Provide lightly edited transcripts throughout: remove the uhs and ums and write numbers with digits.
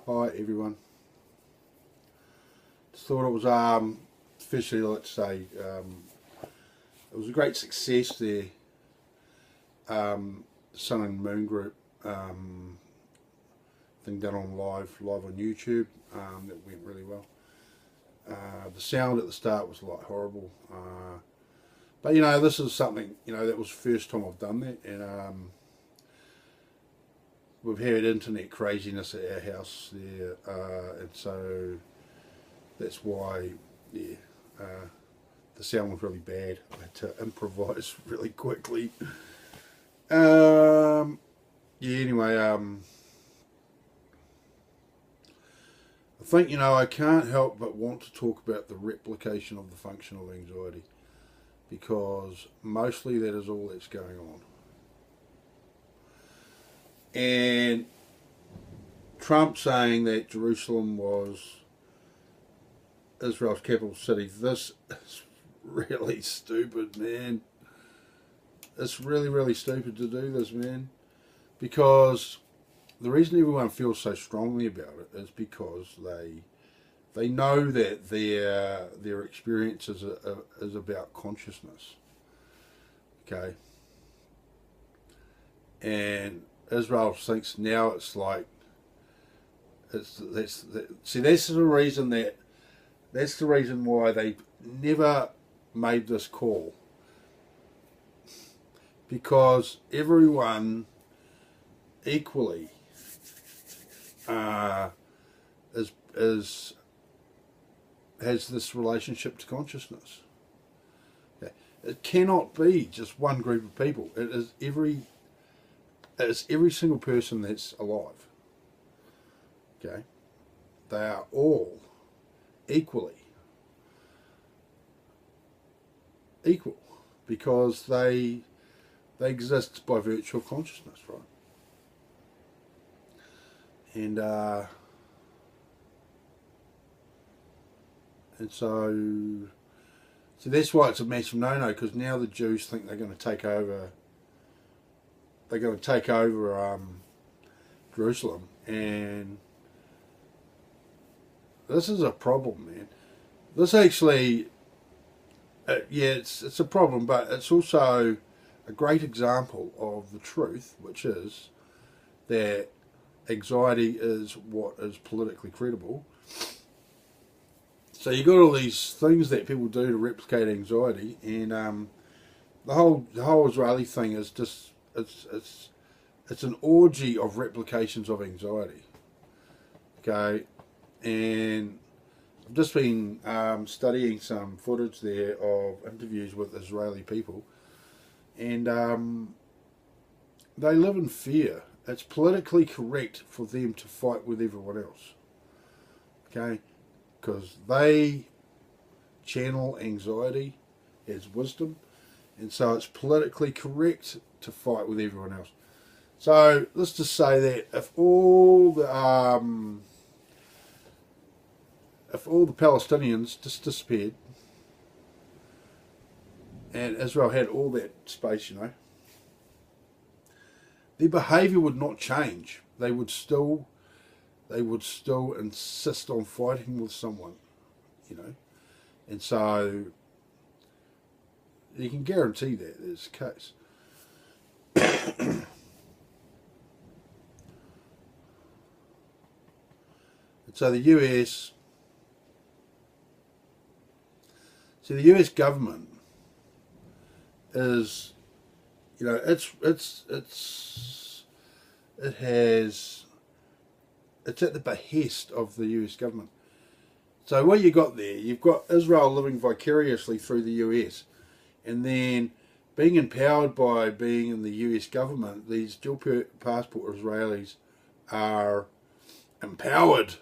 Hi everyone. Just thought it was officially, let's say, it was a great success there. Sun and Moon Group thing done on live on YouTube. That went really well. The sound at the start was like horrible, but this is something that was the first time I've done that, and we've had internet craziness at our house there, and so that's why, the sound was really bad. I had to improvise really quickly. Anyway, I think, I can't help but want to talk about the replication of the functional anxiety, because mostly that is all that's going on. And Trump saying that Jerusalem was Israel's capital city, this is really stupid, man. It's really, really stupid to do this, man. Because the reason everyone feels so strongly about it is because they know that their experience is about consciousness. Okay? And Israel thinks now it's like that's the reason why they never made this call, because everyone equally has this relationship to consciousness. Okay. It cannot be just one group of people. It's every single person that's alive. Okay, they are all equal because they exist by virtue of consciousness, right? And so that's why it's a massive no-no, because now the Jews think they're going to take over. They're going to take over Jerusalem, and this is a problem, man. This actually, it's a problem, but it's also a great example of the truth, which is that anxiety is what is politically credible. So you've got all these things that people do to replicate anxiety, and the whole Israeli thing is just it's an orgy of replications of anxiety. Okay, and I've just been studying some footage there of interviews with Israeli people, and they live in fear. It's politically correct for them to fight with everyone else. Okay, because they channel anxiety as wisdom, and so it's politically correct to fight with everyone else. So let's just say that if all the Palestinians just disappeared and Israel had all that space, their behaviour would not change. They would still insist on fighting with someone, and so you can guarantee that is the case. And so the US government is, it's at the behest of the US government. So what you got there, you've got Israel living vicariously through the US, and then being empowered by being in the US government. These dual passport Israelis are empowered,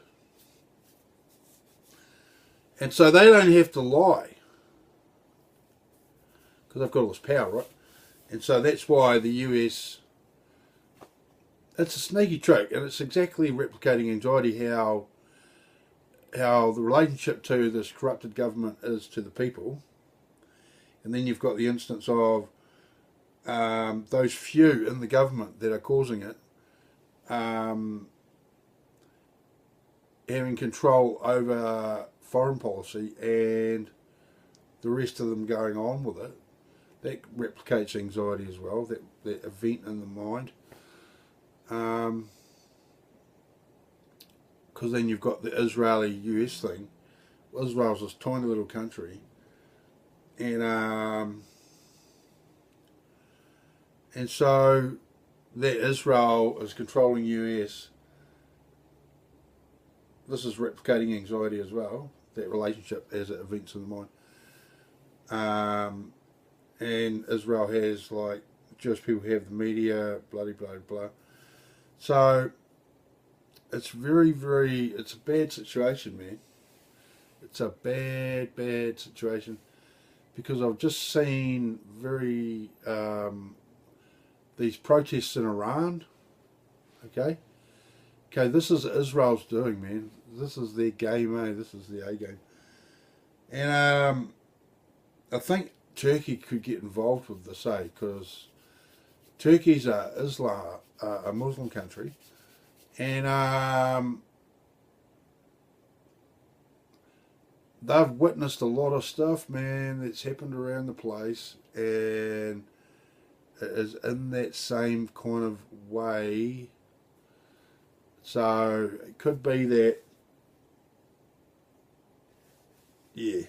and so they don't have to lie because they've got all this power, right? And so that's why the US, it's a sneaky trick, and it's exactly replicating anxiety, how the relationship to this corrupted government is to the people. And then you've got the instance of those few in the government that are causing it having control over foreign policy and the rest of them going on with it, that replicates anxiety as well, that event in the mind. Because then you've got the Israeli-US thing. Israel's this tiny little country, and so that Israel is controlling US. This is replicating anxiety as well, that relationship as it events in the mind. And Israel has, like, Jewish people have the media, bloody blah blah. So it's very, very, it's a bad situation, man. It's a bad, bad situation, because I've just seen these protests in Iran. Okay, this is Israel's doing, man. This is their game, eh? This is the A game, and I think Turkey could get involved with this, eh? Because Turkey's a Muslim country, and they've witnessed a lot of stuff, man, that's happened around the place, and it is in that same kind of way. So it could be that, yeah,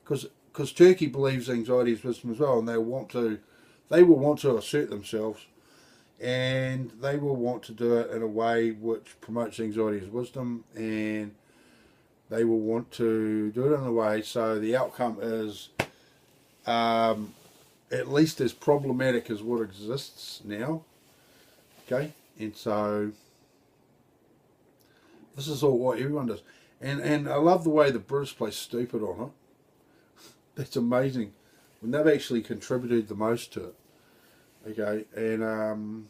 because Turkey believes anxiety is wisdom as well, and they will want to assert themselves, and they will want to do it in a way which promotes anxiety as wisdom, and they will want to do it in a way so the outcome is at least as problematic as what exists now. Okay, and so this is all what everyone does, and I love the way the British play stupid on it. That's amazing when they've actually contributed the most to it. Okay, and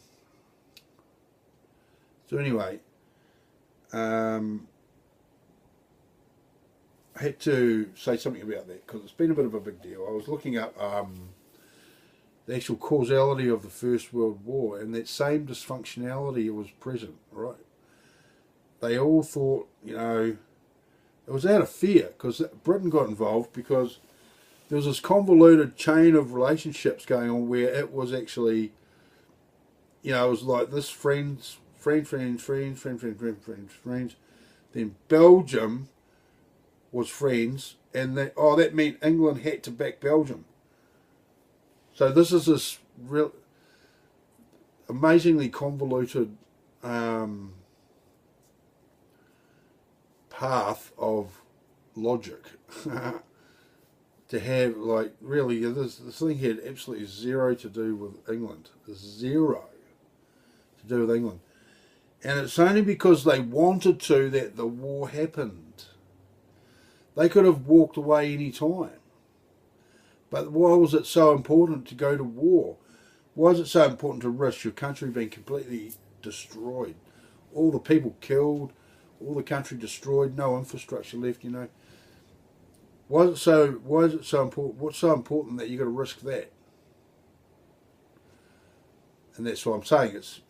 so anyway, I had to say something about that because it's been a bit of a big deal. I was looking up the actual causality of the First World War, and that same dysfunctionality was present, right? They all thought, it was out of fear, because Britain got involved because there was this convoluted chain of relationships going on where it was actually, it was like this friends. Then Belgium was friends, and that meant England had to back Belgium. So this is this real amazingly convoluted path of logic to have, like, really, this thing had absolutely zero to do with England. Zero to do with England. And it's only because they wanted to that the war happened. They could have walked away any time. But why was it so important to go to war? Why is it so important to risk your country being completely destroyed? All the people killed, all the country destroyed, no infrastructure left, Why is it so important? What's so important that you've got to risk that? And that's what I'm saying. It's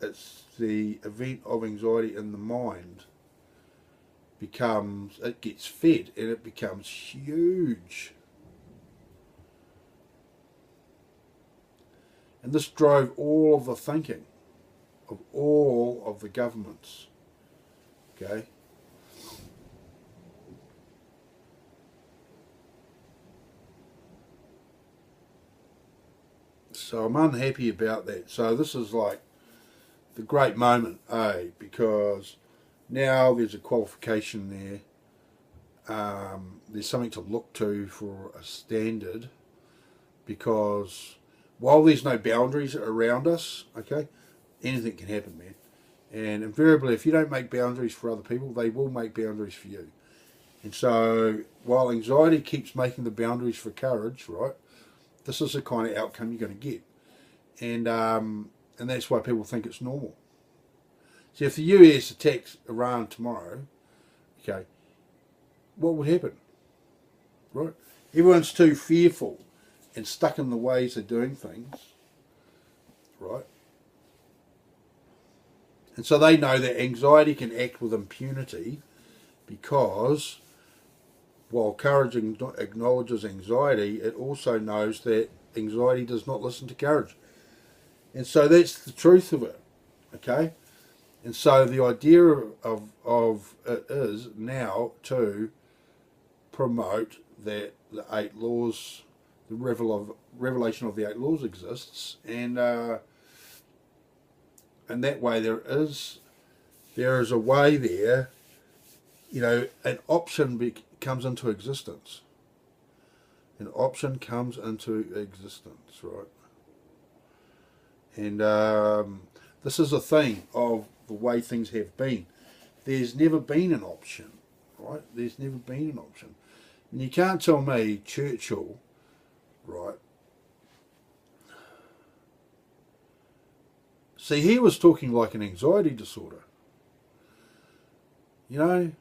the event of anxiety in the mind it gets fed and it becomes huge. And this drove all of the thinking of all of the governments. Okay? So I'm unhappy about that. So this is like the great moment, because now there's a qualification there. There's something to look to for a standard, because while there's no boundaries around us, okay, anything can happen, man. And invariably, if you don't make boundaries for other people, they will make boundaries for you. And so while anxiety keeps making the boundaries for courage, right, this is the kind of outcome you're going to get. And that's why people think it's normal. See, if the US attacks Iran tomorrow, okay, what would happen? Right? Everyone's too fearful and stuck in the ways they're doing things, right? And so they know that anxiety can act with impunity because while courage acknowledges anxiety, it also knows that anxiety does not listen to courage. And so that's the truth of it, okay? And so the idea of it is now to promote that the 8 laws, the revelation of the 8 laws exists, and that way there is a way there, an option comes into existence. An option comes into existence, right? And this is a thing of the way things have been. There's never been an option, right? There's never been an option. And you can't tell me Churchill, right? See, he was talking like an anxiety disorder. You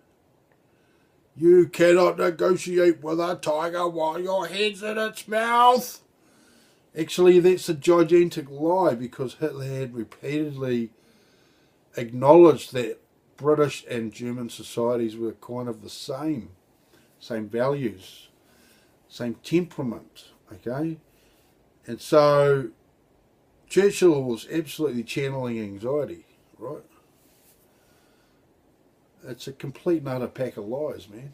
cannot negotiate with a tiger while your head's in its mouth. Actually, that's a gigantic lie, because Hitler had repeatedly acknowledged that British and German societies were kind of the same values, same temperament, okay? And so Churchill was absolutely channeling anxiety, right? It's a complete and utter pack of lies, man.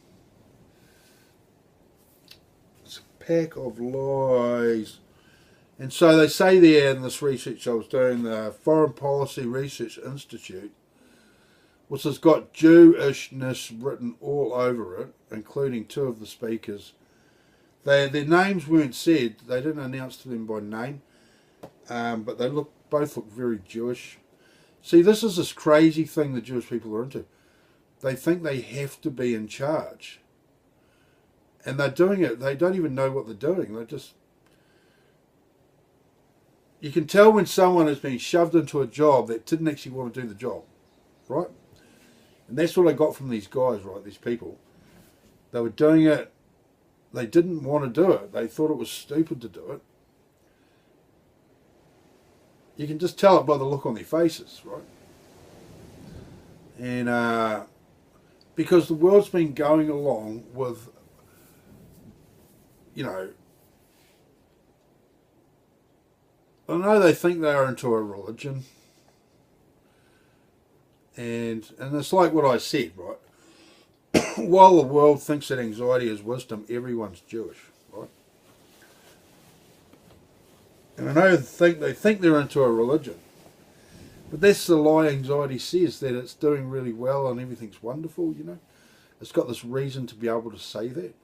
It's a pack of lies. And so they say there in this research I was doing, the Foreign Policy Research Institute, which has got Jewishness written all over it, including 2 of the speakers. Their names weren't said. They didn't announce to them by name, but they both look very Jewish. See, this is this crazy thing the Jewish people are into. They think they have to be in charge. And they're doing it. They don't even know what they're doing. They're just... You can tell when someone has been shoved into a job that didn't actually want to do the job, right? And that's what I got from these guys, right? These people. They were doing it. They didn't want to do it. They thought it was stupid to do it. You can just tell it by the look on their faces, right? And because the world's been going along with, I know they think they are into a religion, and it's like what I said, right? While the world thinks that anxiety is wisdom, everyone's Jewish, right? And I know they think they're into a religion, but that's the lie anxiety says, that it's doing really well and everything's wonderful, It's got this reason to be able to say that.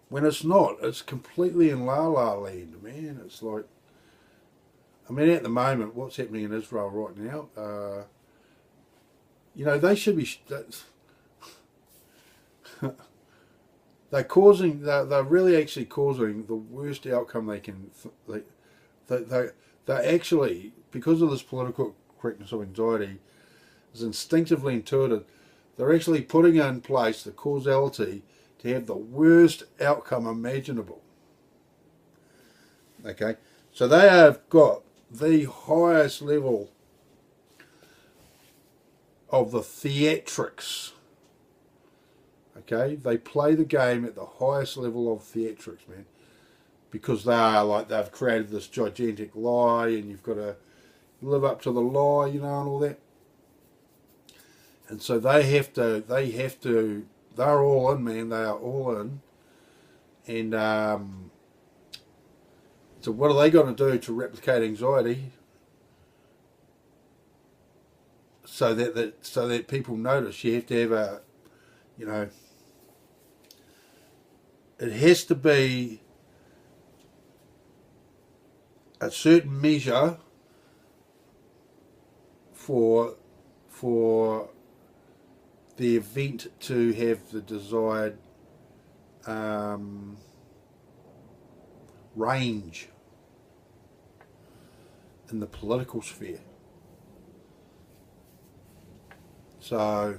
When it's not, it's completely in la-la land, man. It's like, at the moment, what's happening in Israel right now, they should be... They're really actually causing the worst outcome they can... They're actually, because of this political correctness of anxiety, is instinctively intuitive, they're actually putting in place the causality to have the worst outcome imaginable. Okay, so they have got the highest level of the theatrics. Okay, they play the game at the highest level of theatrics, man, because they've created this gigantic lie, and you've got to live up to the lie, and all that. And so they're all in, man. They are all in. And so what are they going to do to replicate anxiety so that people notice? You have to have it has to be a certain measure for the event to have the desired range in the political sphere. So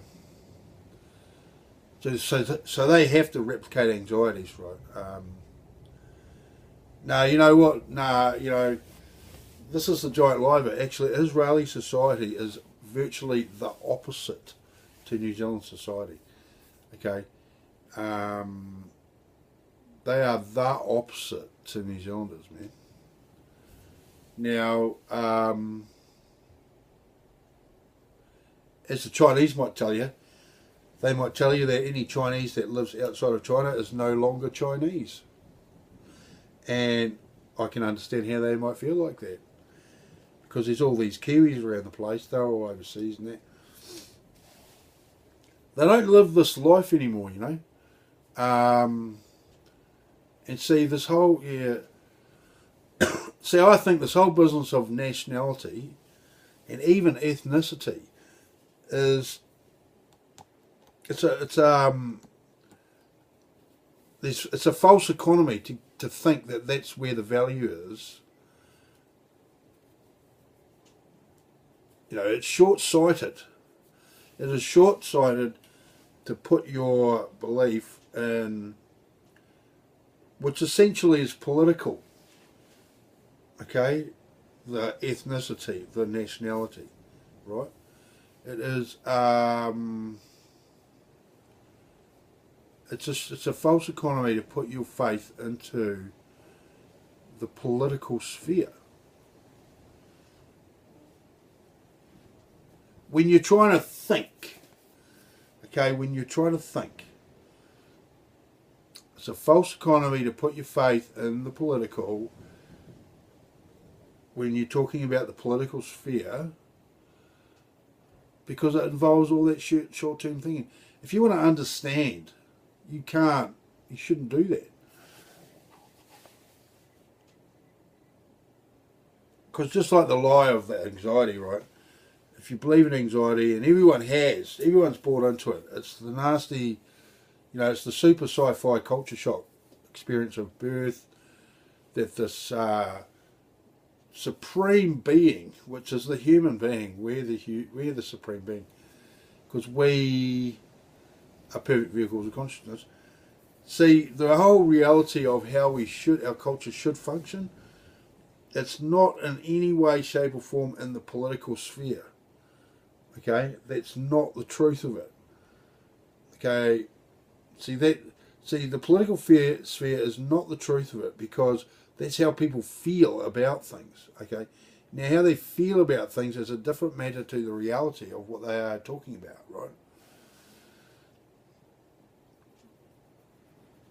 they have to replicate anxieties, right? Now, you know what? this is the giant lie, but actually Israeli society is virtually the opposite to New Zealand society. Okay, they are the opposite to New Zealanders, man. Now, as the Chinese might tell you, they might tell you that any Chinese that lives outside of China is no longer Chinese. And I can understand how they might feel like that. Because there's all these Kiwis around the place, they're all overseas and that. They don't live this life anymore, you know. And see, this whole, see, I think this whole business of nationality and even ethnicity is, it's a false economy to think that that's where the value is. You know, it's short-sighted. It is short-sighted to put your belief in, which essentially is political, okay, the ethnicity, the nationality, right? It is, it's a false economy to put your faith into the political sphere. When you're trying to think, okay, when you're trying to think, it's a false economy to put your faith in the political when you're talking about the political sphere, because it involves all that short-term thinking. If you want to understand, you shouldn't do that. Because just like the lie of the anxiety, right? If you believe in anxiety, and everyone's bought into it. It's the nasty, you know, it's the super sci-fi culture shock experience of birth, that this supreme being, which is the human being, we're the supreme being, because we are perfect vehicles of consciousness. See, the whole reality of how our culture should function, it's not in any way, shape or form in the political sphere. Okay, that's not the truth of it. Okay, see, the political sphere is not the truth of it, because that's how people feel about things. Okay, now how they feel about things is a different matter to the reality of what they are talking about, right?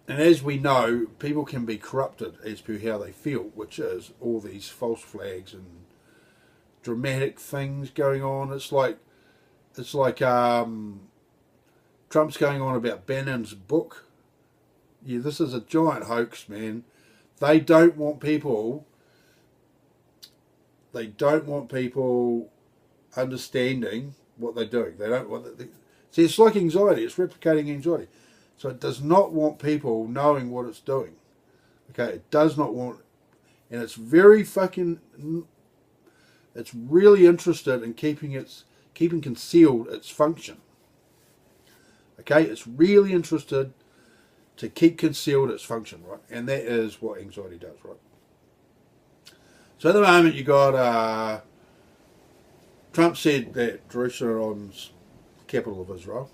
And as we know, people can be corrupted as per how they feel, which is all these false flags and dramatic things going on. It's like Trump's going on about Bannon's book. Yeah, this is a giant hoax, man. They don't want people understanding what they're doing. They don't want see, it's like anxiety. It's replicating anxiety. So it does not want people knowing what it's doing. Okay, it does not want, and it's it's really interested in keeping concealed its function. Okay, it's really interested to keep concealed its function, right? And that is what anxiety does, right? So at the moment you got Trump said that Jerusalem's the capital of Israel.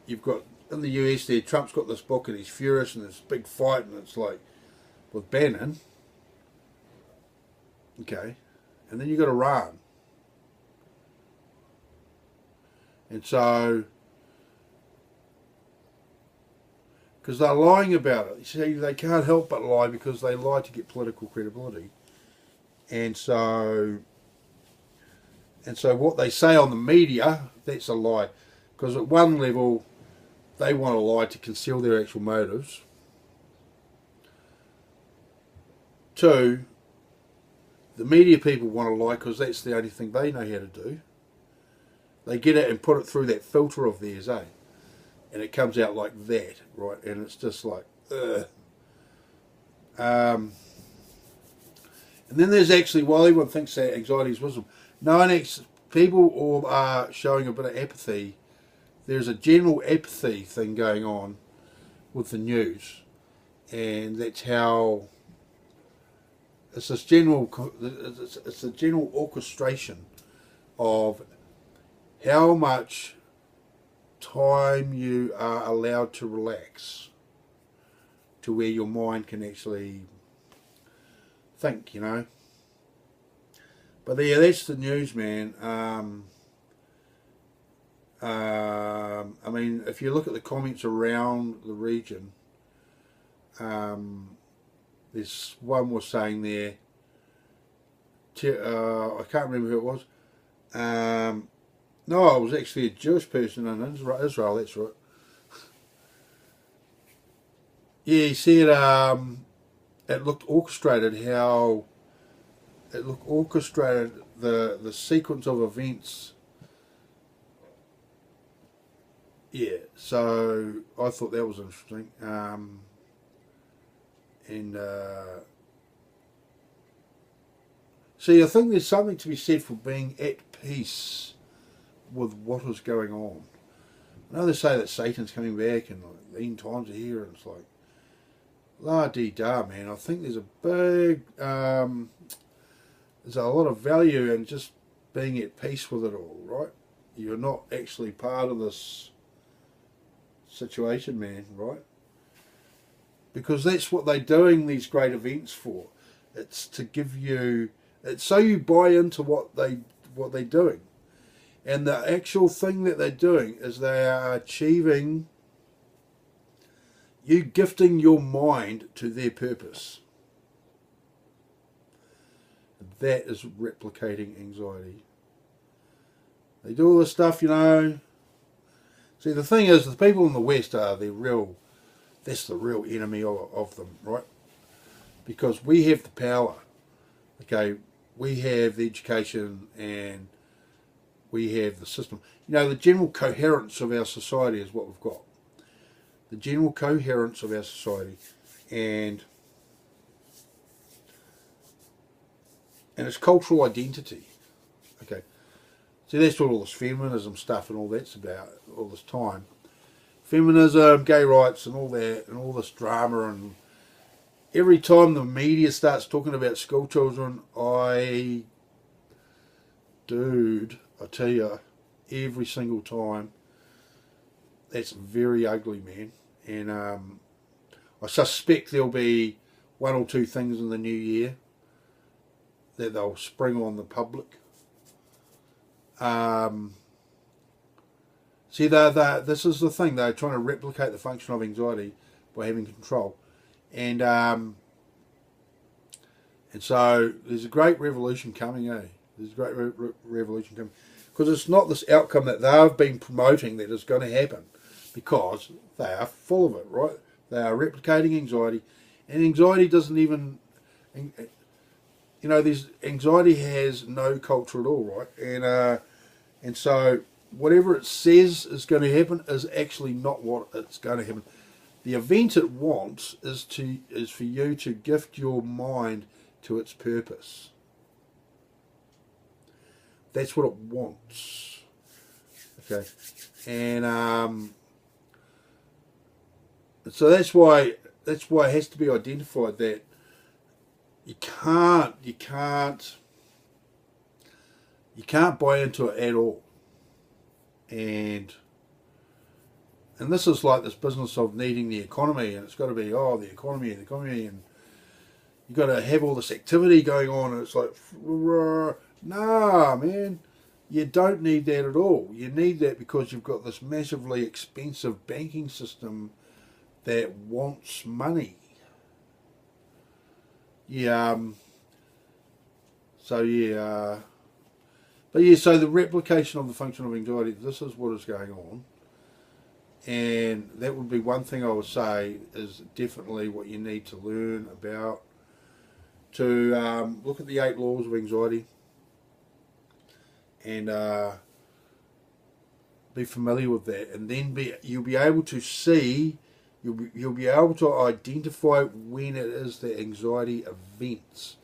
You've got in the US there, Trump's got this book and he's furious and this big fight, and it's like with Bannon. Okay, and then you got Iran. And so, because they're lying about it. You see, they can't help but lie, because they lie to get political credibility. And so what they say on the media, that's a lie. Because at one level, they want to lie to conceal their actual motives. Two, the media people want to lie because that's the only thing they know how to do. They get it and put it through that filter of theirs, eh? And it comes out like that, right? And it's just like, ugh. And then there's actually, while everyone thinks that anxiety is wisdom, people all are showing a bit of apathy. There's a general apathy thing going on with the news. And that's how it's this general, it's a general orchestration of how much time you are allowed to relax to where your mind can actually think, you know. But yeah, that's the news, man. I mean, if you look at the comments around the region, there's one was saying there, I can't remember who it was. No, it was actually a Jewish person in Israel, that's right. Yeah, he said it looked orchestrated, how it looked orchestrated, the sequence of events. Yeah, so I thought that was interesting. See, I think there's something to be said for being at peace with what is going on. I know they say that Satan's coming back and like, the end times are here, and it's like, la-dee-da, man. I think there's a big, there's a lot of value in just being at peace with it all, right? You're not actually part of this situation, man, right? Because that's what they're doing these great events for. It's to give you, it's so you buy into what they're doing. And the actual thing that they're doing is they are achieving you gifting your mind to their purpose. That is replicating anxiety. They do all this stuff, you know. See, the thing is, the people in the West are that's the real enemy of them, right? Because we have the power, okay? We have the education and we have the system. You know, the general coherence of our society is what we've got. The general coherence of our society, and its cultural identity. Okay, so that's what all this feminism stuff and all that's about all this time. Feminism, gay rights, and all that, and all this drama. And every time the media starts talking about school children, I tell you, every single time, that's very ugly, man. And I suspect there'll be one or two things in the new year that they'll spring on the public. See, this is the thing. They're trying to replicate the function of anxiety by having control. And so there's a great revolution coming, eh? There's a great revolution coming. Because it's not this outcome that they've been promoting that is going to happen. Because they are full of it, right? They are replicating anxiety. And anxiety doesn't even... You know, anxiety has no culture at all, right? And so whatever it says is going to happen is actually not what it's going to happen. The event it wants is for you to gift your mind to its purpose. That's what it wants. Okay, and so that's why it has to be identified that you can't buy into it at all. And this is like this business of needing the economy, and it's got to be the economy, and you've got to have all this activity going on, and it's like, nah, man, you don't need that at all. You need that because you've got this massively expensive banking system that wants money. Yeah. So yeah. But yeah, so the replication of the function of anxiety, this is what is going on. And that would be one thing I would say is definitely what you need to learn about. To look at the 8 laws of anxiety and be familiar with that. And then you'll be able to see, you'll be able to identify when it is the anxiety events.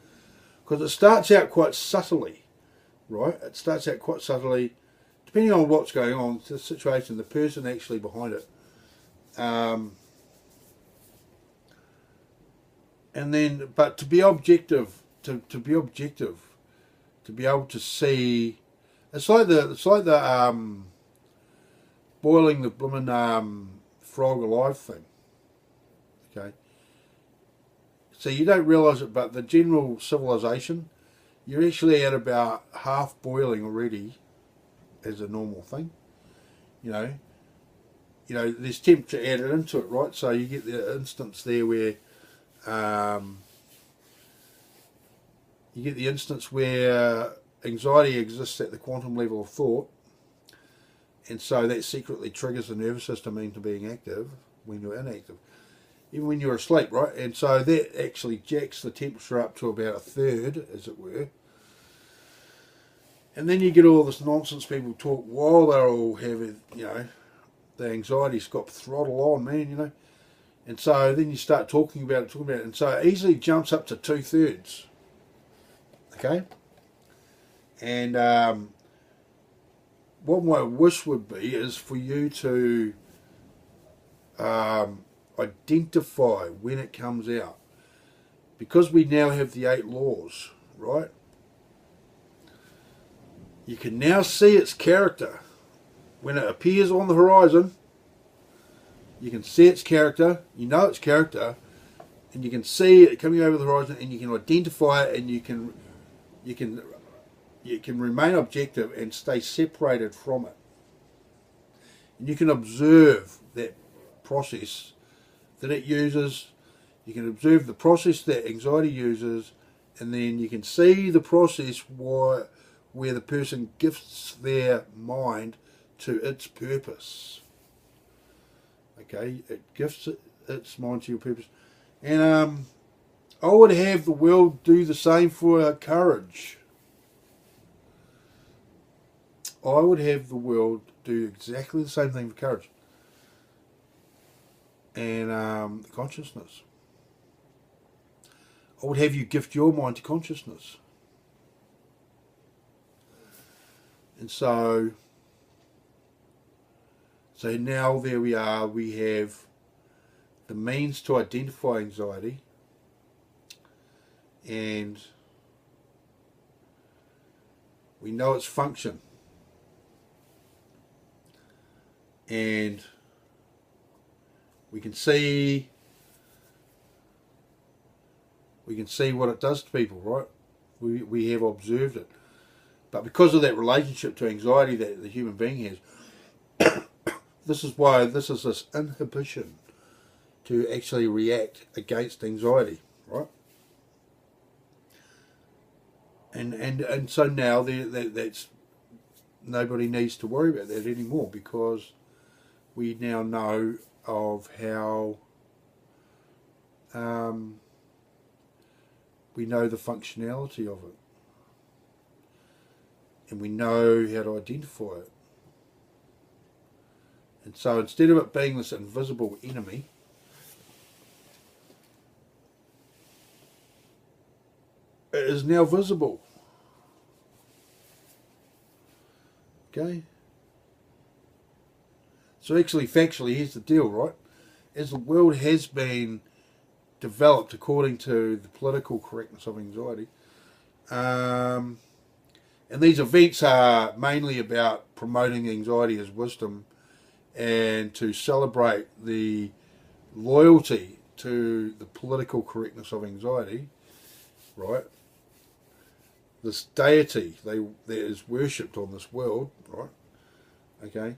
Because it starts out quite subtly. Right, it starts out quite subtly, depending on what's going on, the situation, the person actually behind it, and then, but to be objective to be objective, to be able to see. It's like the boiling the bloomin' frog alive thing. Okay. So you don't realise it, but the general civilization, you're actually at about half boiling already, as a normal thing. You know, there's temperature added into it, right? So you get the instance there where, anxiety exists at the quantum level of thought, and so that secretly triggers the nervous system into being active when you're inactive, even when you're asleep, right? And so that actually jacks the temperature up to about a third, as it were. And then you get all this nonsense people talk while they're all having, the anxiety's got throttle on, man, And so then you start talking about it, and so it easily jumps up to 2/3. Okay? And what my wish would be is for you to identify when it comes out. Because we now have the 8 laws, right? You can now see its character. When it appears on the horizon, you can see its character, you know its character, and you can see it coming over the horizon, and you can identify it, and you can remain objective and stay separated from it. And you can observe that process that it uses. You can observe the process that anxiety uses, and then you can see the process where the person gifts their mind to its purpose. Okay, it gifts its mind to your purpose. And I would have the world do the same for courage. I would have the world do exactly the same thing for courage. And consciousness. I would have you gift your mind to consciousness. And so now there we are, we have the means to identify anxiety, and we know its function, and we can see what it does to people, right? We have observed it. But because of that relationship to anxiety that the human being has, this is this inhibition to actually react against anxiety, right? And so now that's nobody needs to worry about that anymore, because we now know of how we know the functionality of it, and we know how to identify it. And so instead of it being this invisible enemy, it is now visible. Okay? So actually, factually, here's the deal, right? As the world has been developed according to the political correctness of anxiety, and these events are mainly about promoting anxiety as wisdom and to celebrate the loyalty to the political correctness of anxiety, right? This deity that is worshipped on this world, right? Okay,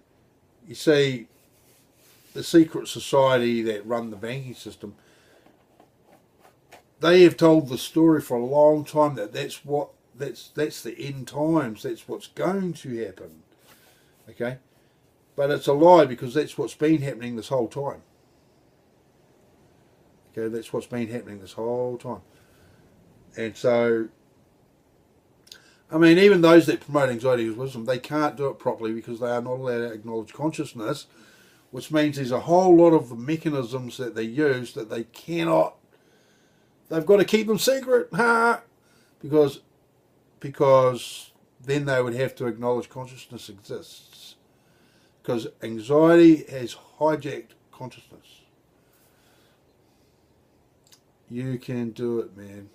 you see, the secret society that run the banking system, they have told the story for a long time that that's the end times. That's what's going to happen. Okay, but it's a lie, because that's what's been happening this whole time. Okay, that's what's been happening this whole time. And so, I mean, even those that promote anxiety as wisdom, they can't do it properly because they are not allowed to acknowledge consciousness, which means there's a whole lot of the mechanisms that they use that they cannot. They've got to keep them secret, because then they would have to acknowledge consciousness exists. Because anxiety has hijacked consciousness. You can do it, man.